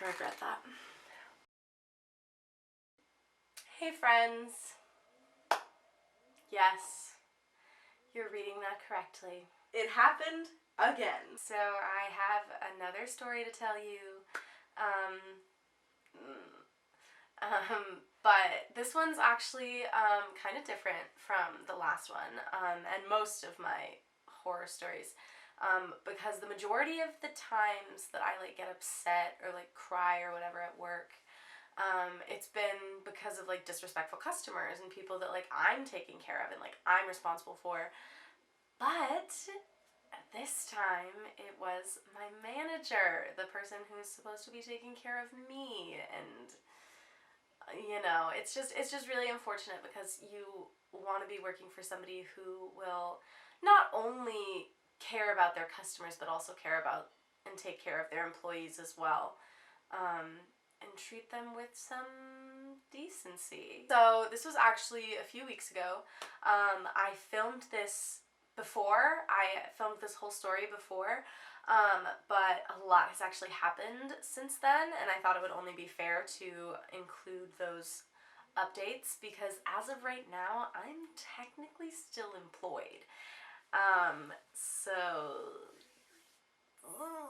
I regret that. Hey friends. Yes, you're reading that correctly. It happened again. So I have another story to tell you. But this one's actually kind of different from the last one and most of my horror stories. Because the majority of the times that I like get upset or like cry or whatever at work, it's been because of like disrespectful customers and people that like I'm taking care of and like I'm responsible for. But this time it was my manager, the person who's supposed to be taking care of me, and you know, it's just really unfortunate because you want to be working for somebody who will not only care about their customers but also care about and take care of their employees as well, and treat them with some decency. So this was actually a few weeks ago. I filmed this before. I filmed this whole story before, but a lot has actually happened since then, and I thought it would only be fair to include those updates because as of right now, I'm technically still employed.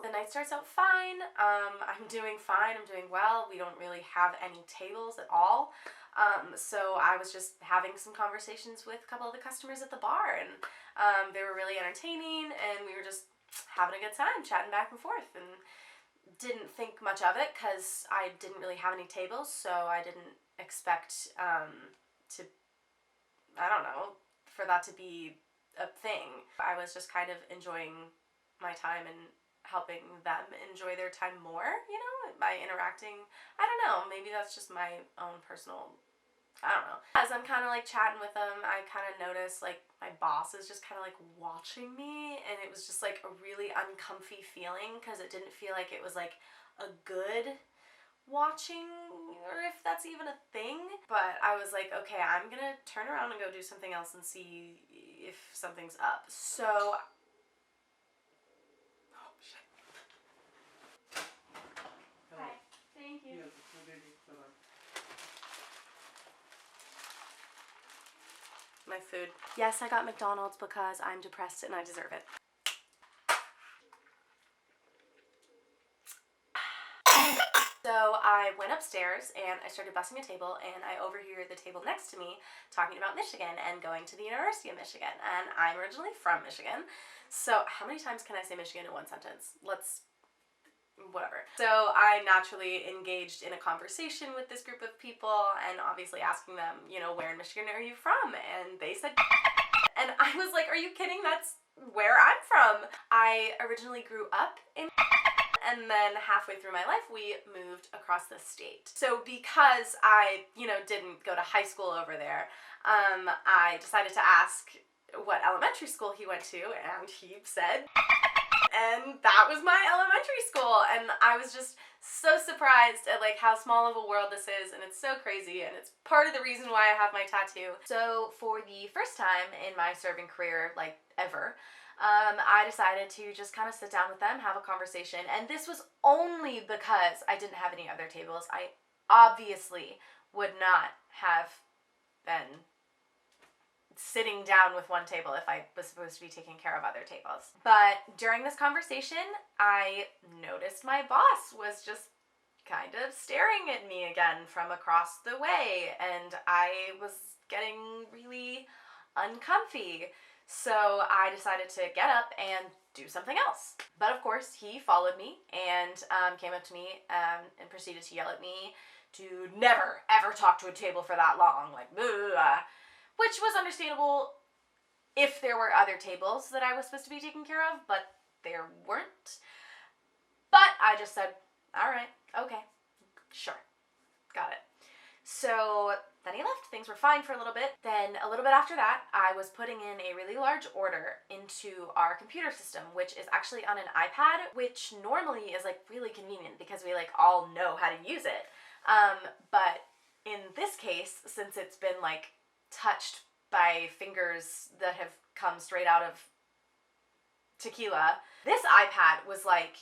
The night starts out fine. I'm doing fine. I'm doing well. We don't really have any tables at all. So I was just having some conversations with a couple of the customers at the bar, and they were really entertaining, and we were just having a good time, chatting back and forth, and didn't think much of it because I didn't really have any tables, so I didn't expect to, I don't know, for that to be a thing. I was just kind of enjoying my time and helping them enjoy their time more, you know, by interacting. I don't know, maybe that's just my own personal, I don't know. As I'm kind of like chatting with them, I kind of noticed like my boss is just kind of like watching me, and it was just like a really uncomfy feeling because it didn't feel like it was like a good watching, or if that's even a thing. But I was like, okay, I'm gonna turn around and go do something else and see if something's up. So thank you. My food. Yes, I got McDonald's because I'm depressed and I deserve it. So I went upstairs and I started bussing a table, and I overhear the table next to me talking about Michigan and going to the University of Michigan. And I'm originally from Michigan. So how many times can I say Michigan in one sentence? Whatever. So I naturally engaged in a conversation with this group of people and obviously asking them, you know, where in Michigan are you from? And they said, and I was like, are you kidding? That's where I'm from. I originally grew up in, and then halfway through my life, we moved across the state. So because I, you know, didn't go to high school over there, I decided to ask what elementary school he went to, and he said, and that was my elementary school, and I was just so surprised at like how small of a world this is, and it's so crazy, and it's part of the reason why I have my tattoo. So for the first time in my serving career, like ever, I decided to just kind of sit down with them, have a conversation, and this was only because I didn't have any other tables. I obviously would not have been sitting down with one table if I was supposed to be taking care of other tables. But during this conversation, I noticed my boss was just kind of staring at me again from across the way, and I was getting really uncomfy. So I decided to get up and do something else. But of course, he followed me and came up to me and proceeded to yell at me to never, ever talk to a table for that long, like, blah. Which was understandable if there were other tables that I was supposed to be taking care of, but there weren't. But I just said, all right, okay, sure, got it. So then he left. Things were fine for a little bit. Then a little bit after that, I was putting in a really large order into our computer system, which is actually on an iPad, which normally is like really convenient because we like all know how to use it. But in this case, since it's been like touched by fingers that have come straight out of tequila, this iPad was like,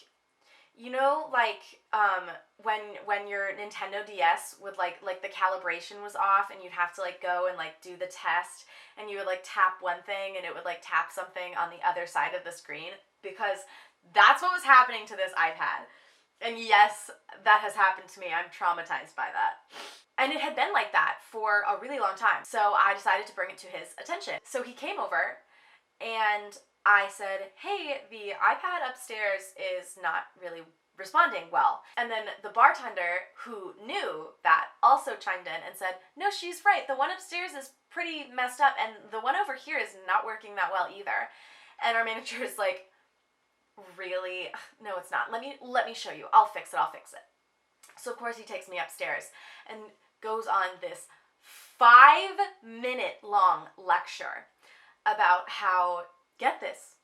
You know, like when your Nintendo DS would like the calibration was off, and you'd have to like go and like do the test, and you would like tap one thing and it would like tap something on the other side of the screen, because that's what was happening to this iPad. And yes, that has happened to me. I'm traumatized by that. And it had been like that for a really long time. So I decided to bring it to his attention. So he came over and I said, hey, the iPad upstairs is not really responding well. And then the bartender, who knew that, also chimed in and said, no, she's right. The one upstairs is pretty messed up, and the one over here is not working that well either. And our manager is like, really? No, it's not. Let me show you. I'll fix it. So of course he takes me upstairs and goes on this 5-minute long lecture about how, get this,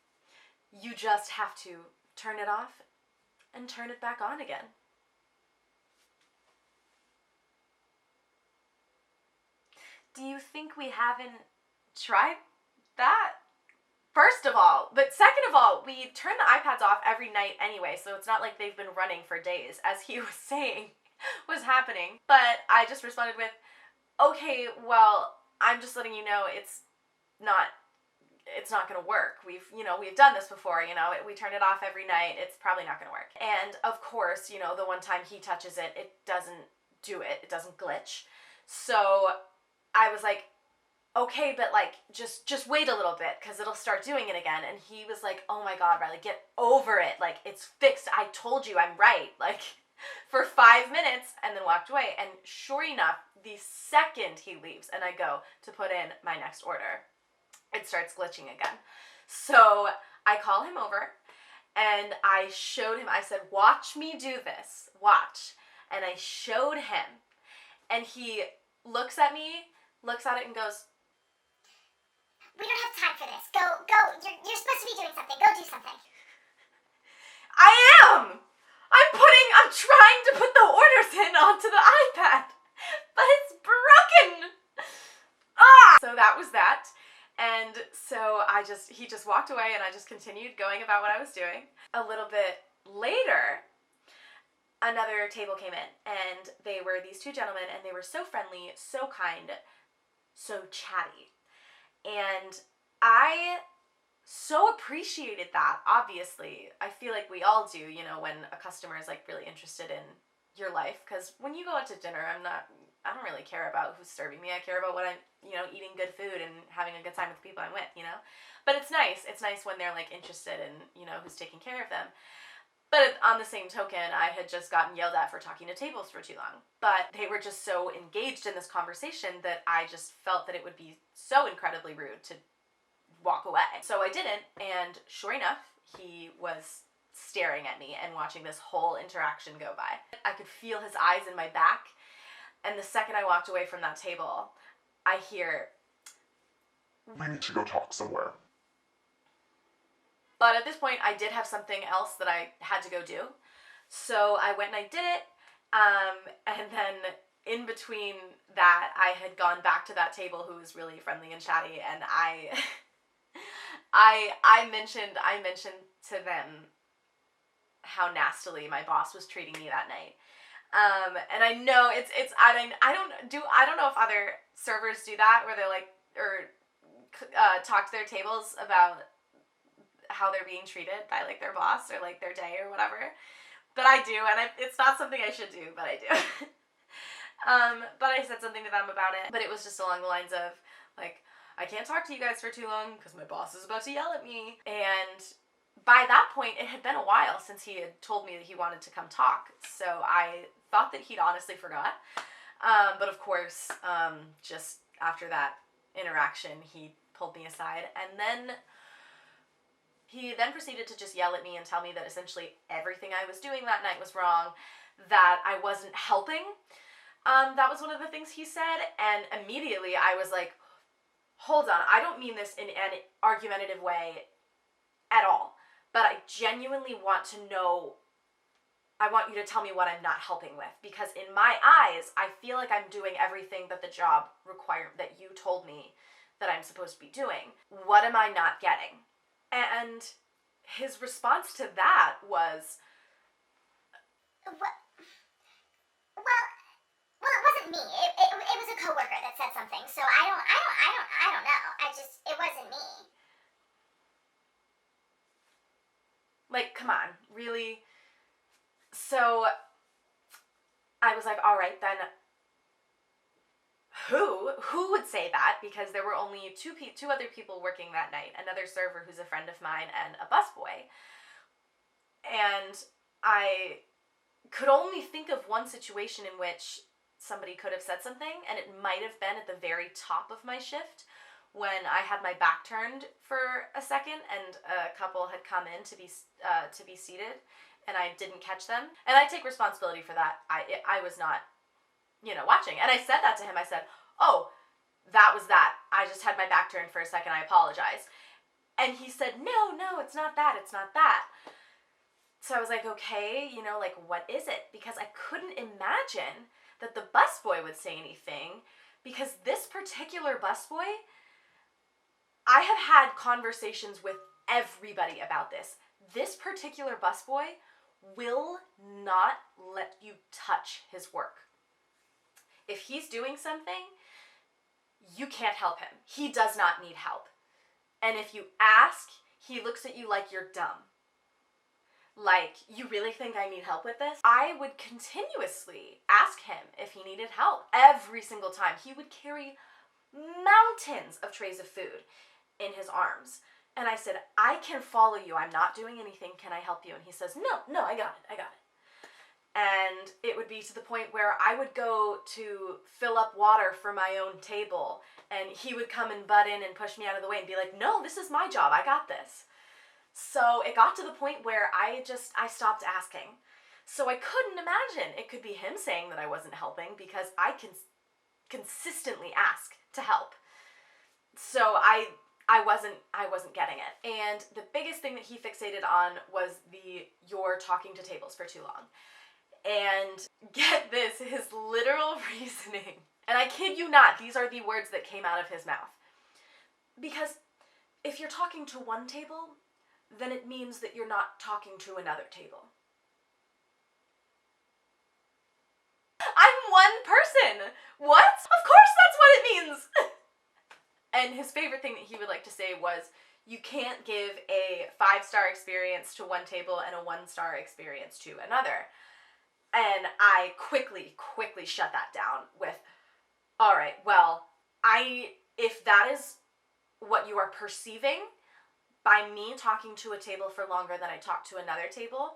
you just have to turn it off and turn it back on again. Do you think we haven't tried that? First of all, but second of all, we turn the iPads off every night anyway, so it's not like they've been running for days, as he was saying was happening. But I just responded with, okay, well, I'm just letting you know it's not going to work. We've done this before, we turn it off every night. It's probably not going to work. And of course, the one time he touches it, it doesn't do it. It doesn't glitch. So I was like, okay, but like, just wait a little bit, because it'll start doing it again. And he was like, oh my God, Riley, get over it. Like, it's fixed. I told you I'm right. Like, for 5 minutes, and then walked away. And sure enough, the second he leaves and I go to put in my next order, it starts glitching again. So I call him over and I showed him, I said, watch me do this, watch. And I showed him, and he looks at it and goes, we don't have time for this. Go. You're supposed to be doing something. Go do something. I am! I'm trying to put the orders in onto the iPad, but it's broken! So that was that. And so he just walked away, and I just continued going about what I was doing. A little bit later, another table came in, and they were these two gentlemen, and they were so friendly, so kind, so chatty. And I so appreciated that, obviously. I feel like we all do, when a customer is like really interested in your life. Because when you go out to dinner, I don't really care about who's serving me. I care about what I'm, eating good food and having a good time with the people I'm with, But it's nice. It's nice when they're like interested in, who's taking care of them. But on the same token, I had just gotten yelled at for talking to tables for too long. But they were just so engaged in this conversation that I just felt that it would be so incredibly rude to walk away. So I didn't, and sure enough, he was staring at me and watching this whole interaction go by. I could feel his eyes in my back, and the second I walked away from that table, I hear, we need to go talk somewhere. But at this point, I did have something else that I had to go do. So I went and I did it, and then in between that, I had gone back to that table who was really friendly and chatty, and I mentioned to them how nastily my boss was treating me that night. And I know I don't know if other servers do that, where they're like, or talk to their tables about how they're being treated by like their boss or like their day or whatever. But I do, and it's not something I should do, but I do. But I said something to them about it, but it was just along the lines of like, I can't talk to you guys for too long because my boss is about to yell at me. And by that point, it had been a while since he had told me that he wanted to come talk. So I thought that he'd honestly forgot. But of course, just after that interaction, he pulled me aside, and then he then proceeded to just yell at me and tell me that essentially everything I was doing that night was wrong, that I wasn't helping. That was one of the things he said, and immediately I was like, hold on, I don't mean this in an argumentative way at all, but I genuinely want to know, I want you to tell me what I'm not helping with, because in my eyes, I feel like I'm doing everything that the job required, that you told me that I'm supposed to be doing. What am I not getting? And his response to that was, Well, it wasn't me. It was a coworker that said something. So I don't know. It wasn't me. Like, come on, really? So I was like, all right, then who would say that? Because there were only two other people working that night, another server who's a friend of mine and a busboy. And I could only think of one situation in which somebody could have said something, and it might have been at the very top of my shift when I had my back turned for a second and a couple had come in to be seated, and I didn't catch them. And I take responsibility for that. I was not, watching. And I said that to him. I said, oh, that was that. I just had my back turned for a second. I apologize. And he said, no, it's not that. It's not that. So I was like, okay, what is it? Because I couldn't imagine that the busboy would say anything, because this particular busboy, I have had conversations with everybody about this. This particular busboy will not let you touch his work. If he's doing something, you can't help him. He does not need help. And if you ask, he looks at you like you're dumb. Like, you really think I need help with this? I would continuously ask him if he needed help. Every single time. He would carry mountains of trays of food in his arms. And I said, I can follow you. I'm not doing anything. Can I help you? And he says, no, I got it. And it would be to the point where I would go to fill up water for my own table, and he would come and butt in and push me out of the way and be like, no, this is my job. I got this. So it got to the point where I stopped asking. So I couldn't imagine it could be him saying that I wasn't helping, because I can consistently ask to help. So I wasn't getting it. And the biggest thing that he fixated on was you're talking to tables for too long. And get this, his literal reasoning, and I kid you not, these are the words that came out of his mouth. Because if you're talking to one table, then it means that you're not talking to another table. I'm one person. What? Of course that's what it means. And his favorite thing that he would like to say was, you can't give a 5-star experience to one table and a 1-star experience to another. And I quickly shut that down with, all right, well, if that is what you are perceiving by me talking to a table for longer than I talk to another table,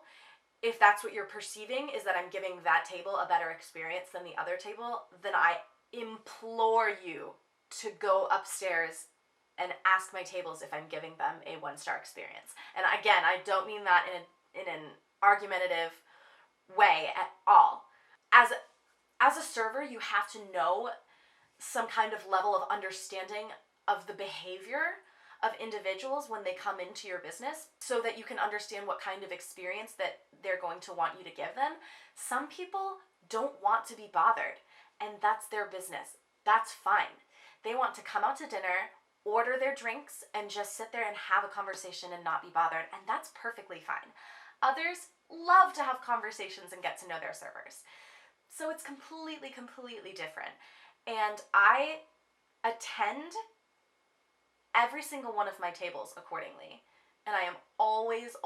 if that's what you're perceiving is that I'm giving that table a better experience than the other table, then I implore you to go upstairs and ask my tables if I'm giving them a 1-star experience. And again, I don't mean that in an argumentative way at all. As a server, you have to know some kind of level of understanding of the behavior of individuals when they come into your business, so that you can understand what kind of experience that they're going to want you to give them. Some people don't want to be bothered, and that's their business. That's fine. They want to come out to dinner, order their drinks, and just sit there and have a conversation and not be bothered, and that's perfectly fine. Others love to have conversations and get to know their servers. So it's completely different. And I attend every single one of my tables accordingly. And I am always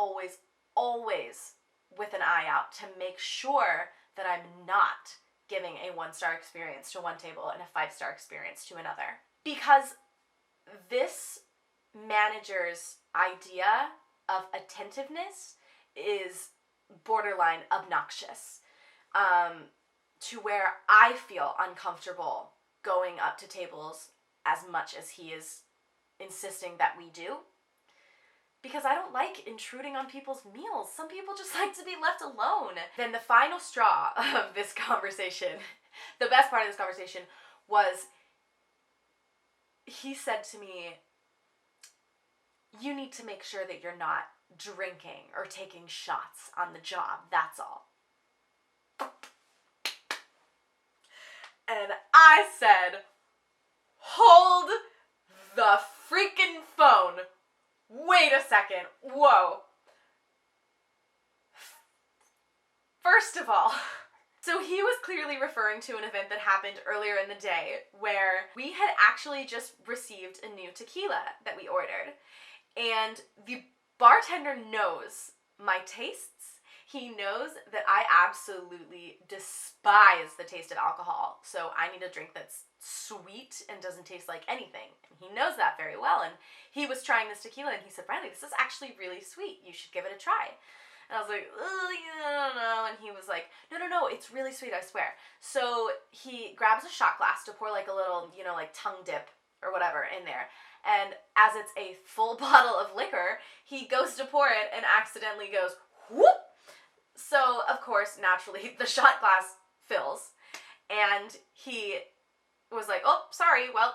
with an eye out to make sure that I'm not giving a 1-star experience to one table and a 5-star experience to another. Because this manager's idea of attentiveness is borderline obnoxious, to where I feel uncomfortable going up to tables as much as he is insisting that we do, because I don't like intruding on people's meals. Some people just like to be left alone. Then the final straw of this conversation, the best part of this conversation, was he said to me, you need to make sure that you're not drinking or taking shots on the job, that's all. And I said, hold the freaking phone. Wait a second. Whoa. First of all, so he was clearly referring to an event that happened earlier in the day where we had actually just received a new tequila that we ordered. And the bartender knows my tastes. He knows that I absolutely despise the taste of alcohol. So I need a drink that's sweet and doesn't taste like anything. And he knows that very well. And he was trying this tequila and he said, Riley, this is actually really sweet. You should give it a try. And I was like, oh, yeah, I don't know. And he was like, no, it's really sweet, I swear. So he grabs a shot glass to pour like a little, like tongue dip or whatever in there. And as it's a full bottle of liquor, he goes to pour it and accidentally goes, whoop. So, of course, naturally, the shot glass fills. And he was like, oh, sorry, well,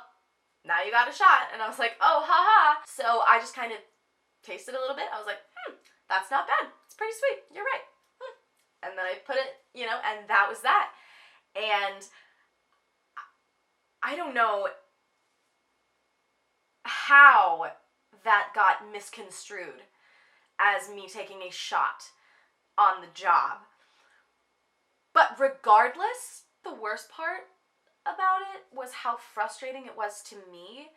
now you got a shot. And I was like, oh, haha. So I just kind of tasted a little bit. I was like, that's not bad. It's pretty sweet. You're right. And then I put it, and that was that. And I don't know how that got misconstrued as me taking a shot on the job. But regardless, the worst part about it was how frustrating it was to me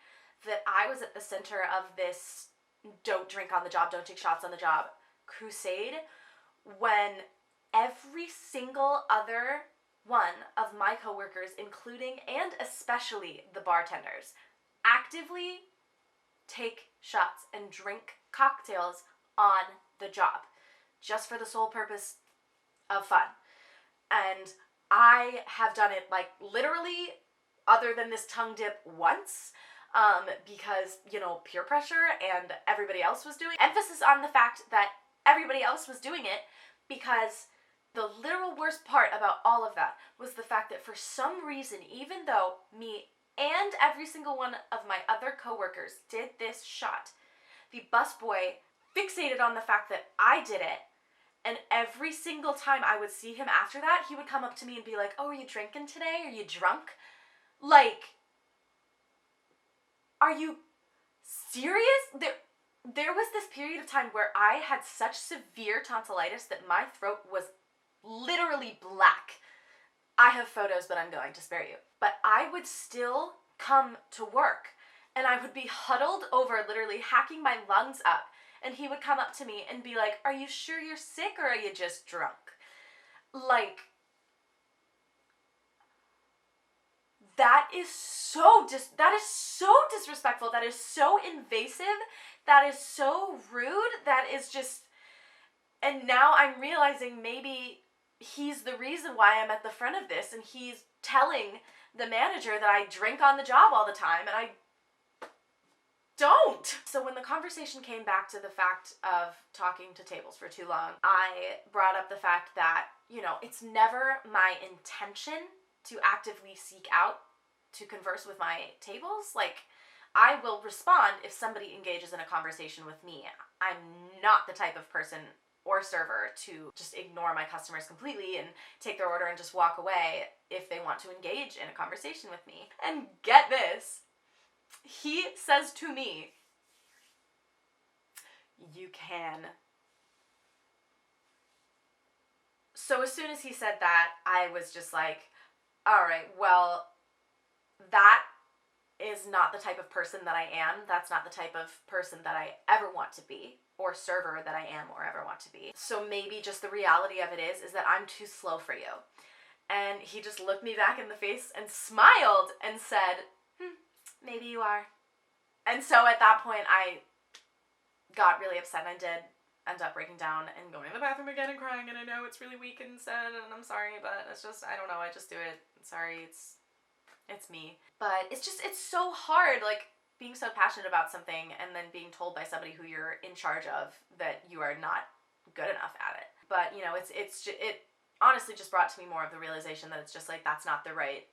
that I was at the center of this don't drink on the job, don't take shots on the job crusade when every single other one of my coworkers, including and especially the bartenders, actively take shots and drink cocktails on the job just for the sole purpose of fun. And I have done it like literally other than this tongue dip once, because, peer pressure and everybody else was doing it. Emphasis on the fact that everybody else was doing it, because the literal worst part about all of that was the fact that for some reason, even though me and every single one of my other coworkers did this shot, the busboy fixated on the fact that I did it. And every single time I would see him after that, he would come up to me and be like, oh, are you drinking today? Are you drunk? Like, are you serious? There was this period of time where I had such severe tonsillitis that my throat was literally black. I have photos, but I'm going to spare you. But I would still come to work, and I would be huddled over, literally hacking my lungs up. And he would come up to me and be like, are you sure you're sick or are you just drunk? Like, that is so disrespectful. That is so invasive. That is so rude. That is just, and now I'm realizing maybe he's the reason why I'm at the front of this, and he's telling the manager that I drink on the job all the time, and I don't. So when the conversation came back to the fact of talking to tables for too long, I brought up the fact that, it's never my intention to actively seek out to converse with my tables. Like, I will respond if somebody engages in a conversation with me. I'm not the type of person or server to just ignore my customers completely and take their order and just walk away if they want to engage in a conversation with me. And get this, he says to me, you can. So as soon as he said that, I was just like, all right, well, that is not the type of person that I am. That's not the type of person that I ever want to be, or server that I am or ever want to be. So maybe just the reality of it is that I'm too slow for you. And he just looked me back in the face and smiled and said, maybe you are. And so at that point, I got really upset, and I did end up breaking down and going to the bathroom again and crying, and I know it's really weak and sad, and I'm sorry, but it's just, I don't know, I just do it. Sorry, it's me. But it's so hard, like, being so passionate about something and then being told by somebody who you're in charge of that you are not good enough at it. But, it honestly just brought to me more of the realization that it's just like, that's not the right,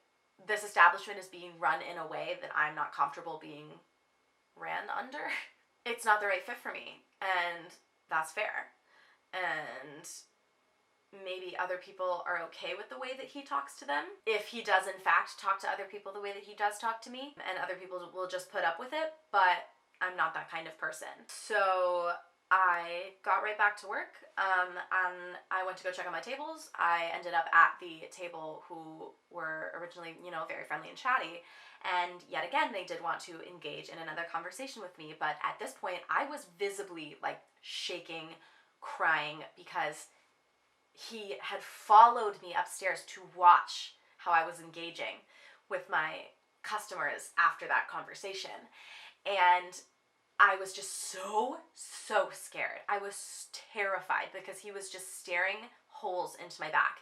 this establishment is being run in a way that I'm not comfortable being ran under. It's not the right fit for me, and that's fair. And maybe other people are okay with the way that he talks to them, if he does in fact talk to other people the way that he does talk to me, and other people will just put up with it, but I'm not that kind of person. So I got right back to work, and I went to go check on my tables. I ended up at the table who were originally, very friendly and chatty, and yet again, they did want to engage in another conversation with me, but at this point, I was visibly, like, shaking, crying, because he had followed me upstairs to watch how I was engaging with my customers after that conversation. And I was just so scared. I was terrified because he was just staring holes into my back.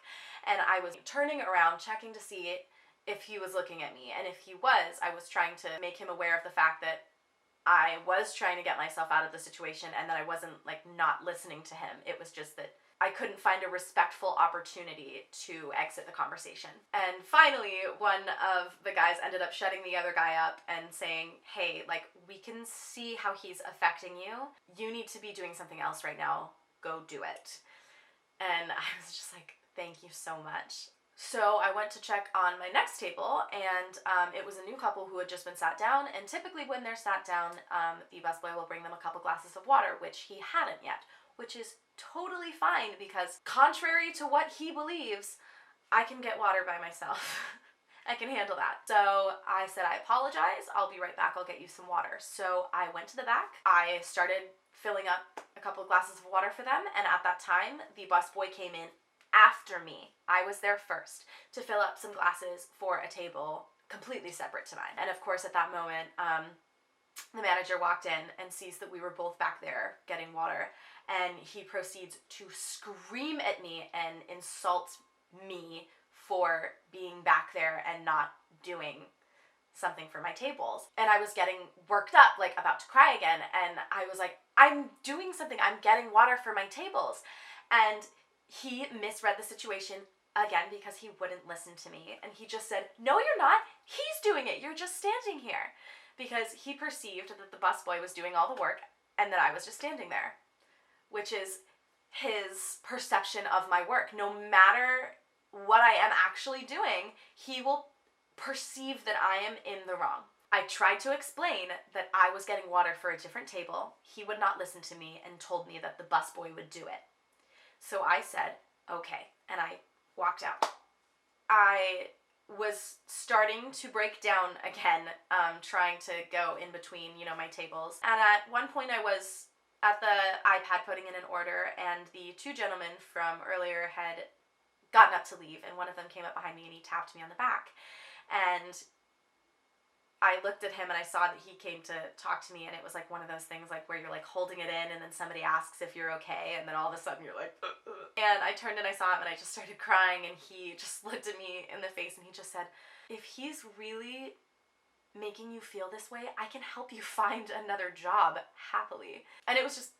And I was turning around, checking to see if he was looking at me. And if he was, I was trying to make him aware of the fact that I was trying to get myself out of the situation and that I wasn't, like, not listening to him. It was just that I couldn't find a respectful opportunity to exit the conversation. And finally, one of the guys ended up shutting the other guy up and saying, hey, like, we can see how he's affecting you. You need to be doing something else right now. Go do it. And I was just like, thank you so much. So I went to check on my next table, and it was a new couple who had just been sat down, and typically when they're sat down, the busboy will bring them a couple glasses of water, which he hadn't yet, which is totally fine because contrary to what he believes, I can get water by myself. I can handle that. So I said, I apologize. I'll be right back. I'll get you some water. So I went to the back. I started filling up a couple of glasses of water for them. And at that time, the busboy came in after me. I was there first to fill up some glasses for a table completely separate to mine. And of course, at that moment, the manager walked in and sees that we were both back there getting water, and he proceeds to scream at me and insult me for being back there and not doing something for my tables. And I was getting worked up, like about to cry again, and I was like, I'm doing something, I'm getting water for my tables. And he misread the situation again because he wouldn't listen to me, and he just said, no, you're not, he's doing it, you're just standing here. Because he perceived that the busboy was doing all the work and that I was just standing there, which is his perception of my work. No matter what I am actually doing, he will perceive that I am in the wrong. I tried to explain that I was getting water for a different table. He would not listen to me and told me that the busboy would do it. So I said, okay, and I walked out. I was starting to break down again, trying to go in between, my tables. And at one point I was at the iPad putting in an order, and the two gentlemen from earlier had gotten up to leave, and one of them came up behind me and he tapped me on the back. And I looked at him and I saw that he came to talk to me, and it was like one of those things like where you're like holding it in and then somebody asks if you're okay, and then all of a sudden you're like, And I turned and I saw him and I just started crying, and he just looked at me in the face and he just said, if he's really making you feel this way, I can help you find another job happily. And it was just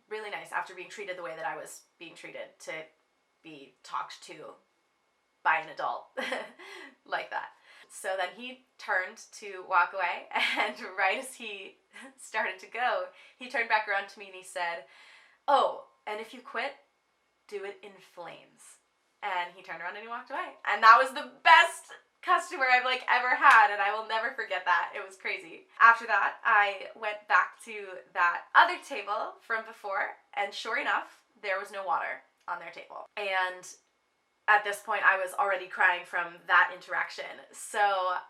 really nice after being treated the way that I was being treated to be talked to by an adult like that. So then he turned to walk away, and right as he started to go, he turned back around to me and he said, oh, and if you quit, do it in flames. And he turned around and he walked away. And that was the best customer I've ever had, and I will never forget that. It was crazy. After that, I went back to that other table from before, and sure enough, there was no water on their table. And at this point, I was already crying from that interaction. So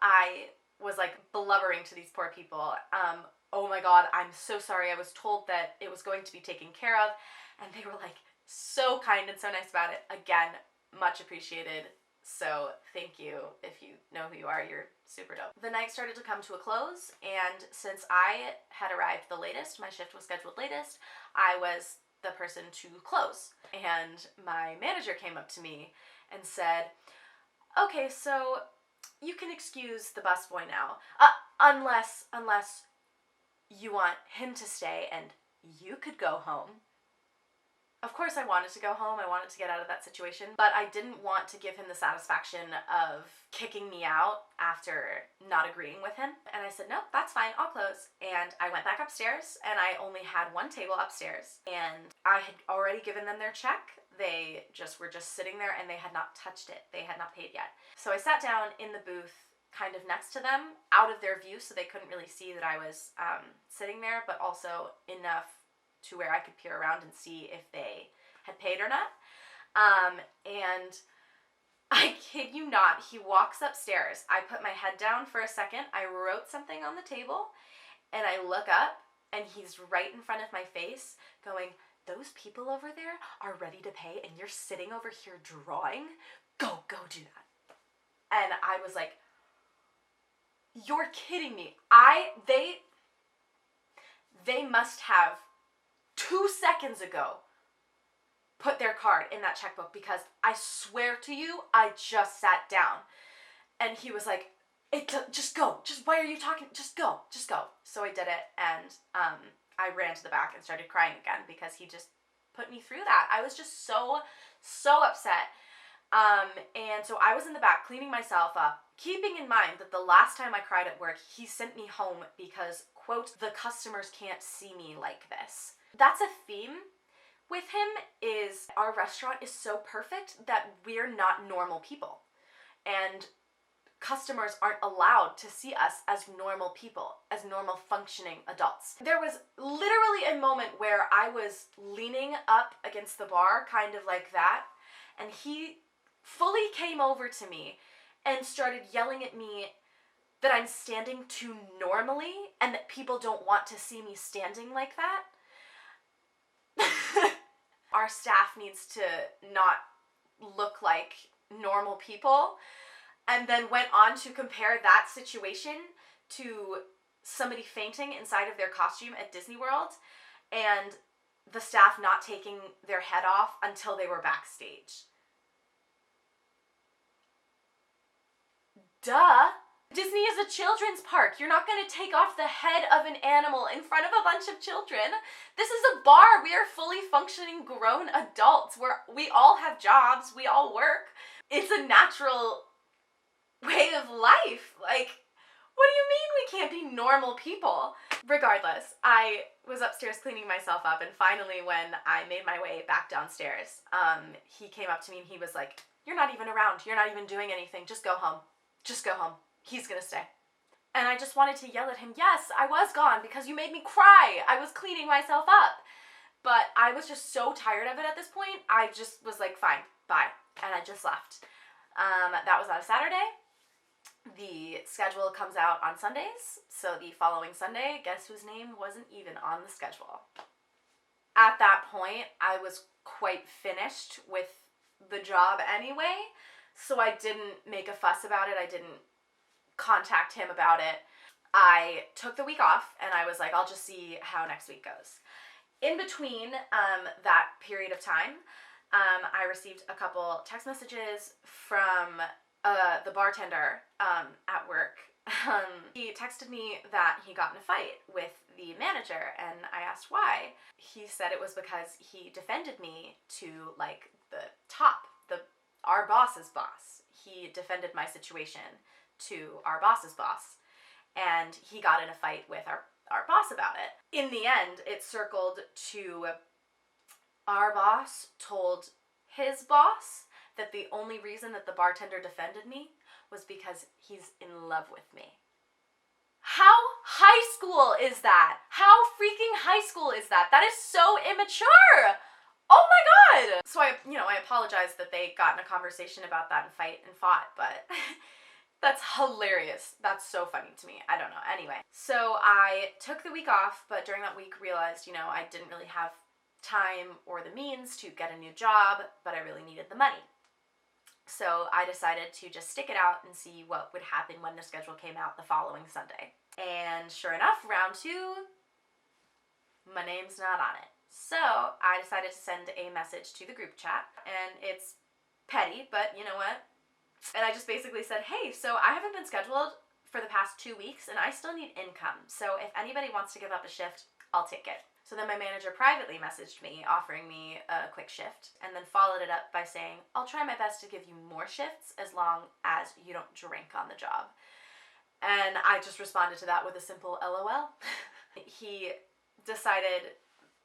I was blubbering to these poor people. Oh my God, I'm so sorry. I was told that it was going to be taken care of. And they were so kind and so nice about it. Again, much appreciated. So thank you. If you know who you are, you're super dope. The night started to come to a close. And since I had arrived the latest, my shift was scheduled latest, I was the person to close. And my manager came up to me and said, okay, so you can excuse the busboy now, unless you want him to stay and you could go home. Of course I wanted to go home. I wanted to get out of that situation, but I didn't want to give him the satisfaction of kicking me out after not agreeing with him. And I said, no, that's fine, I'll close. And I went back upstairs, and I only had one table upstairs, and I had already given them their check. They were just sitting there, and they had not touched it. They had not paid yet. So I sat down in the booth kind of next to them, out of their view, so they couldn't really see that I was sitting there, but also enough to where I could peer around and see if they had paid or not. And I kid you not, he walks upstairs. I put my head down for a second. I wrote something on the table, and I look up, and he's right in front of my face going, "Those people over there are ready to pay, and you're sitting over here drawing? Go do that." And I was like, "You're kidding me." They must have 2 seconds ago put their card in that checkbook, because I swear to you, I just sat down. And he was like, just go. Why are you talking? Just go. So I did it, and I ran to the back and started crying again because he just put me through that. I was just so upset. And so I was in the back cleaning myself up, keeping in mind that the last time I cried at work, he sent me home because, quote, "the customers can't see me like this." That's a theme with him, is our restaurant is so perfect that we're not normal people. And customers aren't allowed to see us as normal people, as normal functioning adults. There was literally a moment where I was leaning up against the bar, kind of like that, and he fully came over to me and started yelling at me that I'm standing too normally and that people don't want to see me standing like that. Our staff needs to not look like normal people, and then went on to compare that situation to somebody fainting inside of their costume at Disney World and the staff not taking their head off until they were backstage. Duh. Disney is a children's park. You're not going to take off the head of an animal in front of a bunch of children. This is a bar. We are fully functioning grown adults. We all have jobs. We all work. It's a natural way of life. Like, what do you mean we can't be normal people? Regardless, I was upstairs cleaning myself up, and finally when I made my way back downstairs, he came up to me and he was like, "You're not even around. You're not even doing anything. Just go home. Just go home. He's gonna stay." And I just wanted to yell at him, "Yes, I was gone because you made me cry. I was cleaning myself up." But I was just so tired of it at this point. I just was like, "Fine, bye." And I just left. That was on a Saturday. The schedule comes out on Sundays. So the following Sunday, guess whose name wasn't even on the schedule? At that point, I was quite finished with the job anyway. So I didn't make a fuss about it. I didn't contact him about it. I took the week off, and I was like, I'll just see how next week goes. In between that period of time, I received a couple text messages from the bartender at work. He texted me that he got in a fight with the manager, and I asked why. He said it was because he defended me to, like, the top, our boss's boss. He defended my situation to our boss's boss, and he got in a fight with our boss about it. In the end, it circled to our boss told his boss that the only reason that the bartender defended me was because he's in love with me. How high school is that? How freaking high school is that? That is so immature! Oh my god! So I apologized that they got in a conversation about that and fought, but that's hilarious. That's so funny to me. I don't know. Anyway, so I took the week off, but during that week realized, I didn't really have time or the means to get a new job, but I really needed the money. So I decided to just stick it out and see what would happen when the schedule came out the following Sunday. And sure enough, round 2, my name's not on it. So I decided to send a message to the group chat, and it's petty, but you know what? And I just basically said, "Hey, so I haven't been scheduled for the past 2 weeks, and I still need income. So if anybody wants to give up a shift, I'll take it." So then my manager privately messaged me, offering me a quick shift, and then followed it up by saying, "I'll try my best to give you more shifts as long as you don't drink on the job." And I just responded to that with a simple LOL. He decided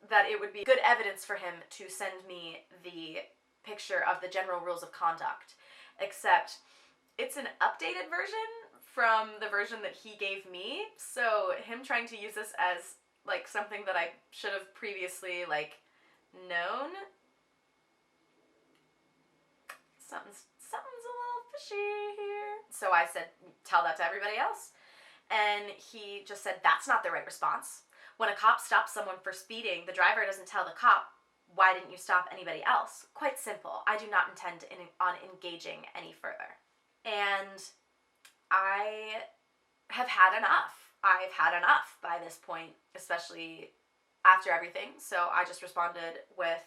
that it would be good evidence for him to send me the picture of the general rules of conduct, except it's an updated version from the version that he gave me. So him trying to use this as like something that I should have previously like known. Something's a little fishy here. So I said, tell that to everybody else. And he just said, that's not the right response. When a cop stops someone for speeding, the driver doesn't tell the cop, why didn't you stop anybody else? Quite simple. I do not intend on engaging any further. And I have had enough. I've had enough by this point, especially after everything. So I just responded with,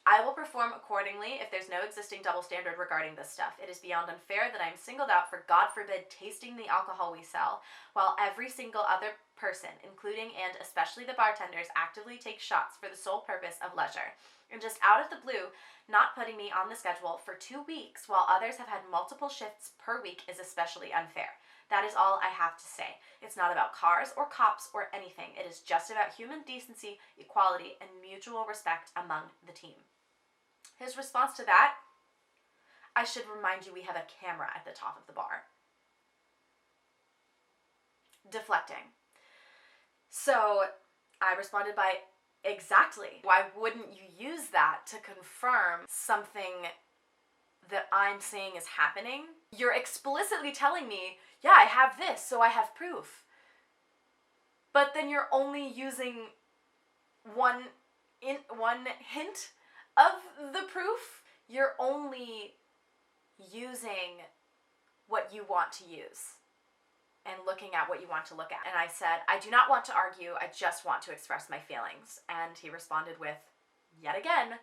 I will perform accordingly if there's no existing double standard regarding this stuff. It is beyond unfair that I am singled out for, God forbid, tasting the alcohol we sell, while every single other person, including and especially the bartenders, actively take shots for the sole purpose of leisure. And just out of the blue, not putting me on the schedule for 2 weeks while others have had multiple shifts per week is especially unfair. That is all I have to say. It's not about cars or cops or anything. It is just about human decency, equality, and mutual respect among the team. His response to that, I should remind you we have a camera at the top of the bar. Deflecting. So I responded by, exactly. Why wouldn't you use that to confirm something that I'm saying is happening? You're explicitly telling me, yeah, I have this, so I have proof. But then you're only using one hint of the proof. You're only using what you want to use and looking at what you want to look at. And I said, I do not want to argue, I just want to express my feelings. And he responded with, yet again,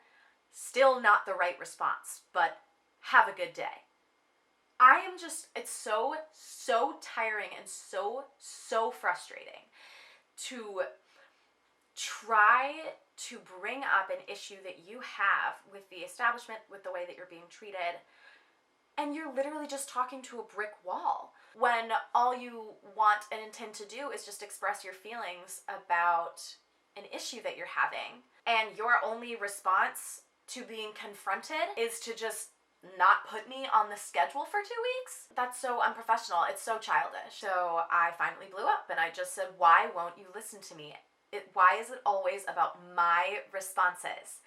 still not the right response, but have a good day. I am just, it's so tiring and so frustrating to try to bring up an issue that you have with the establishment, with the way that you're being treated, and you're literally just talking to a brick wall when all you want and intend to do is just express your feelings about an issue that you're having, and your only response to being confronted is to just not put me on the schedule for 2 weeks? That's so unprofessional. It's so childish. So I finally blew up and I just said, why won't you listen to me? Why is it always about my responses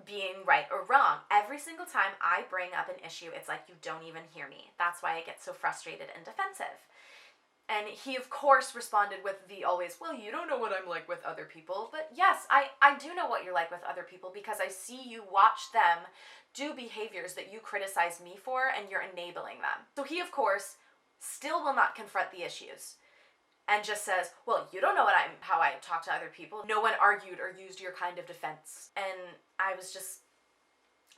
being right or wrong? Every single time I bring up an issue, it's like you don't even hear me. That's why I get so frustrated and defensive. And he, of course, responded with the always, well, you don't know what I'm like with other people. But yes, I do know what you're like with other people because I see you watch them do behaviors that you criticize me for and you're enabling them. So he, of course, still will not confront the issues and just says, well, you don't know how I talk to other people. No one argued or used your kind of defense. And I was just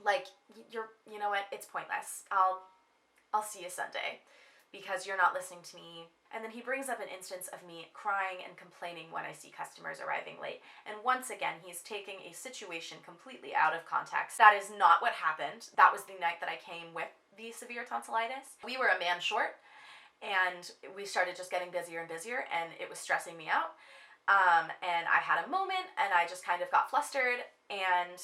like, you know what? It's pointless. I'll see you Sunday because you're not listening to me. And then he brings up an instance of me crying and complaining when I see customers arriving late. And once again, he's taking a situation completely out of context. That is not what happened. That was the night that I came with the severe tonsillitis. We were a man short, and we started just getting busier and busier, and it was stressing me out. And I had a moment, and I just kind of got flustered, and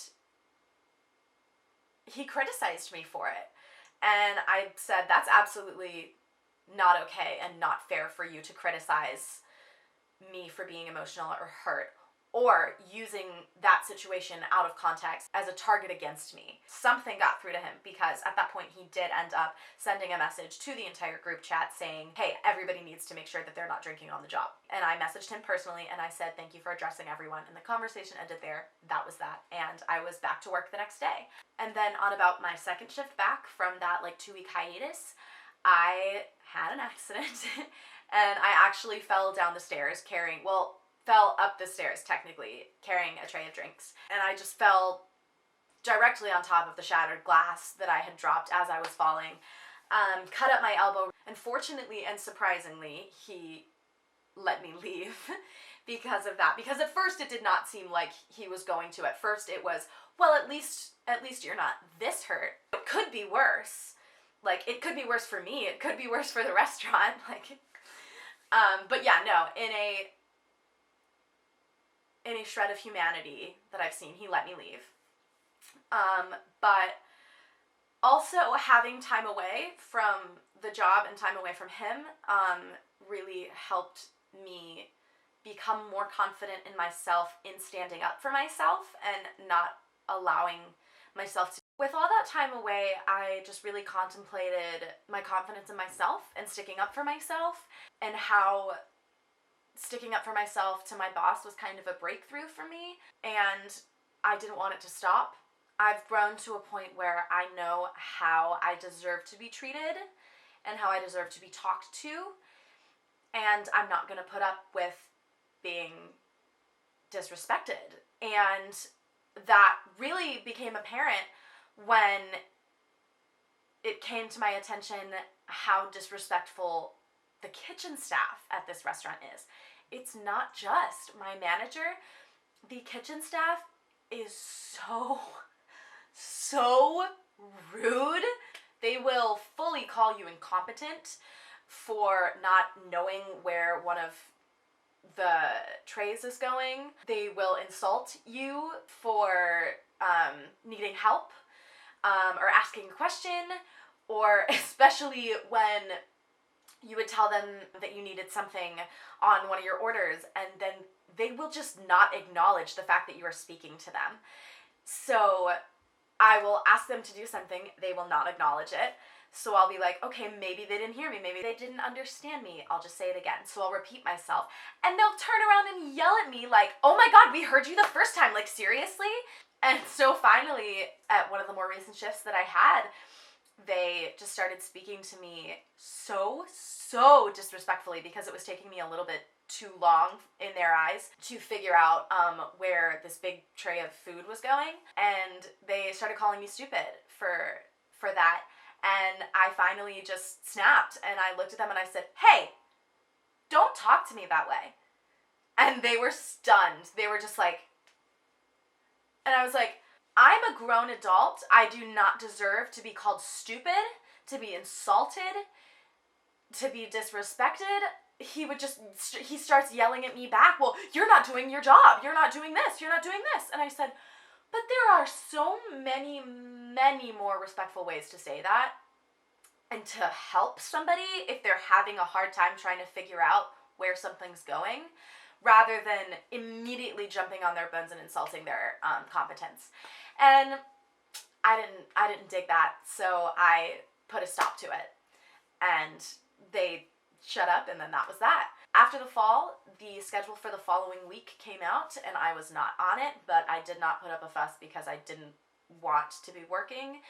he criticized me for it. And I said, that's absolutely not okay and not fair for you to criticize me for being emotional or hurt or using that situation out of context as a target against me. Something got through to him because at that point he did end up sending a message to the entire group chat saying, hey, everybody needs to make sure that they're not drinking on the job. And I messaged him personally and I said, thank you for addressing everyone. And the conversation ended there. That was that. And I was back to work the next day. And then on about my second shift back from that 2-week hiatus, I had an accident and I actually fell down the stairs fell up the stairs technically, carrying a tray of drinks. And I just fell directly on top of the shattered glass that I had dropped as I was falling, cut up my elbow. And fortunately and surprisingly, he let me leave because of that. Because at first it did not seem like he was going to. At first it was, well, at least you're not this hurt. It could be worse. It could be worse for me. It could be worse for the restaurant. But yeah, no, in a shred of humanity that I've seen, he let me leave. But also having time away from the job and time away from him, really helped me become more confident in myself in standing up for myself and not allowing myself to. With all that time away, I just really contemplated my confidence in myself and sticking up for myself, and how sticking up for myself to my boss was kind of a breakthrough for me, and I didn't want it to stop. I've grown to a point where I know how I deserve to be treated and how I deserve to be talked to, and I'm not going to put up with being disrespected. And that really became apparent when it came to my attention how disrespectful the kitchen staff at this restaurant is. It's not just my manager. The kitchen staff is so rude. They will fully call you incompetent for not knowing where one of the trays is going. They will insult you for needing help or asking a question, or especially when you would tell them that you needed something on one of your orders, and then they will just not acknowledge the fact that you are speaking to them. So I will ask them to do something, they will not acknowledge it. So I'll be like, okay, maybe they didn't hear me, maybe they didn't understand me, I'll just say it again. So I'll repeat myself, and they'll turn around and yell at me like, oh my god, we heard you the first time, like seriously? And so finally, at one of the more recent shifts that I had, they just started speaking to me so disrespectfully, because it was taking me a little bit too long in their eyes to figure out where this big tray of food was going. And they started calling me stupid for that. And I finally just snapped, and I looked at them and I said, hey, don't talk to me that way. And they were stunned. They were just like, and I was like, I'm a grown adult. I do not deserve to be called stupid, to be insulted, to be disrespected. He starts yelling at me back. Well, you're not doing your job. You're not doing this. You're not doing this. And I said, but there are so many more respectful ways to say that and to help somebody if they're having a hard time trying to figure out where something's going, rather than immediately jumping on their bones and insulting their competence. And I didn't dig that, so I put a stop to it. And they shut up, and then that was that. After the fall, the schedule for the following week came out, and I was not on it, but I did not put up a fuss because I didn't want to be working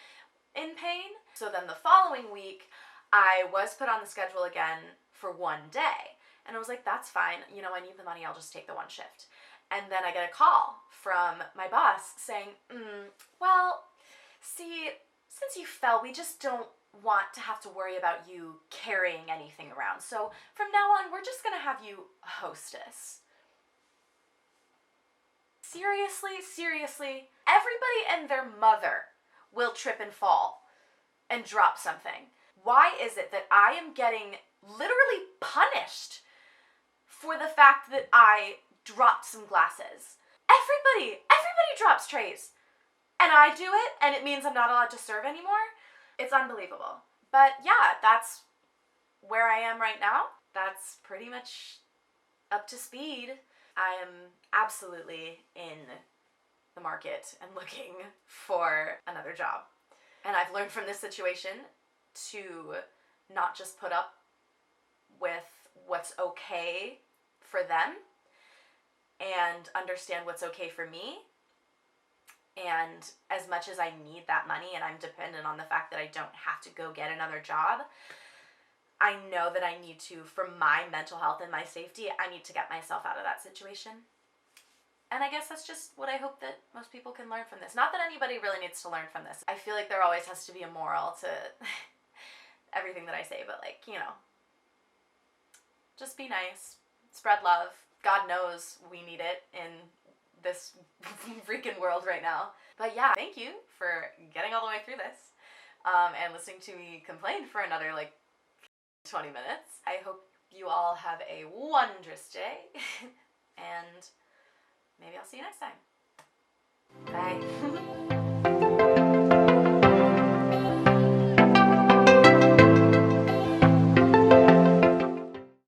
in pain. So then the following week, I was put on the schedule again for one day. And I was like, that's fine. You know, I need the money. I'll just take the one shift. And then I get a call from my boss saying, well, see, since you fell, we just don't want to have to worry about you carrying anything around. So from now on, we're just going to have you hostess. Seriously, everybody and their mother will trip and fall and drop something. Why is it that I am getting literally punished for the fact that I dropped some glasses? Everybody drops trays. And I do it, and it means I'm not allowed to serve anymore? It's unbelievable. But yeah, that's where I am right now. That's pretty much up to speed. I am absolutely in the market and looking for another job. And I've learned from this situation to not just put up with what's okay for them and understand what's okay for me. And as much as I need that money and I'm dependent on the fact that I don't have to go get another job, I know that I need to, for my mental health and my safety, I need to get myself out of that situation. And I guess that's just what I hope that most people can learn from this. Not that anybody really needs to learn from this. I feel like there always has to be a moral to everything that I say, but like, you know, just be nice, spread love. God knows we need it in this freaking world right now. But yeah, thank you for getting all the way through this and listening to me complain for another like 20 minutes. I hope you all have a wondrous day and maybe I'll see you next time. Bye.